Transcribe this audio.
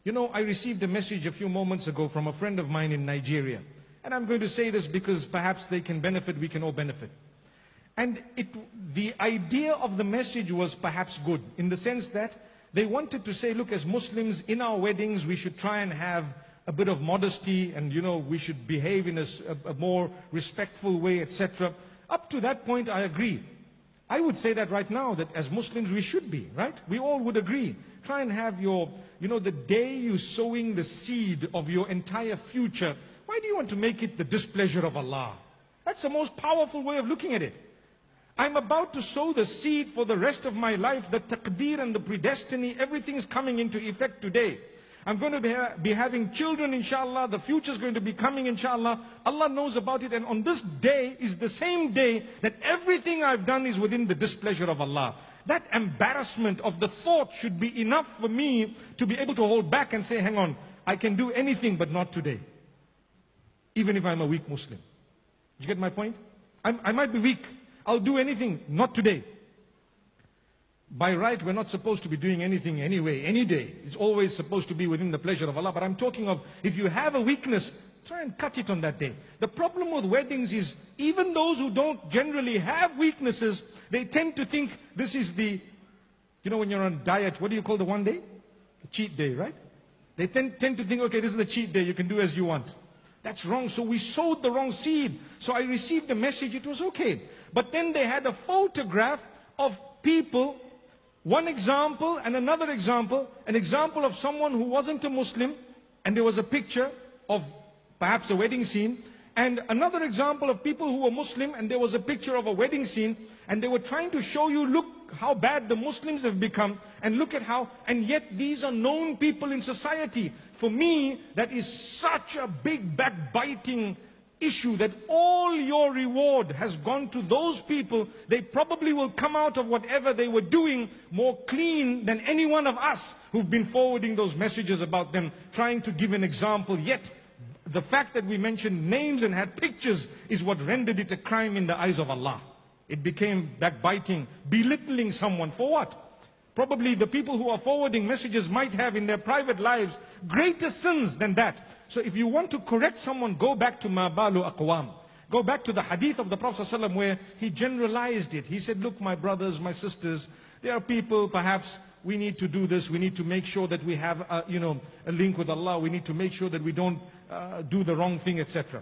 You know, I received a message a few moments ago from a friend of mine in Nigeria. And I'm going to say this because perhaps they can benefit, we can all benefit. And the idea of the message was perhaps good, in the sense that they wanted to say, look, as Muslims, in our weddings, we should try and have a bit of modesty, and you know, we should behave in a more respectful way, etc. Up to that point, I agree. I would say that right now, that as Muslims, we should be, right? We all would agree. Try and have your, you know, the day you're sowing the seed of your entire future, why do you want to make it the displeasure of Allah? That's the most powerful way of looking at it. I'm about to sow the seed for the rest of my life, the taqdeer and the predestiny, everything is coming into effect today. I'm going to be having children, inshallah, the future is going to be coming, inshallah. Allah knows about it, and on this day is the same day that everything I've done is within the displeasure of Allah. That embarrassment of the thought should be enough for me to be able to hold back and say, hang on, I can do anything but not today. Even if I'm a weak Muslim. Did you get my point? I might be weak. I'll do anything, not today. By right, we're not supposed to be doing anything anyway, any day. It's always supposed to be within the pleasure of Allah. But I'm talking of, if you have a weakness, try and cut it on that day. The problem with weddings is, even those who don't generally have weaknesses, they tend to think this is the, you know, when you're on a diet, what do you call the one day? The cheat day, right? They tend to think, okay, this is the cheat day, you can do as you want. That's wrong. So we sowed the wrong seed. So I received the message, it was okay. But then they had a photograph of people, one example and another example, an example of someone who wasn't a Muslim, and there was a picture of perhaps a wedding scene, and another example of people who were Muslim, and there was a picture of a wedding scene, and they were trying to show you, look how bad the Muslims have become, and look at how, and yet these are known people in society. For me, that is such a big backbiting issue, that all your reward has gone to those people. They probably will come out of whatever they were doing more clean than any one of us who've been forwarding those messages about them, trying to give an example. Yet the fact that we mentioned names and had pictures is what rendered it a crime in the eyes of Allah. It became backbiting, belittling someone. For what? Probably the people who are forwarding messages might have in their private lives greater sins than that. So if you want to correct someone, go back to Ma Balu Aqwam. Go back to the hadith of the Prophet ﷺ where he generalized it. He said, look, my brothers, my sisters, there are people, perhaps we need to do this. We need to make sure that we have a link with Allah. We need to make sure that we don't do the wrong thing, etc.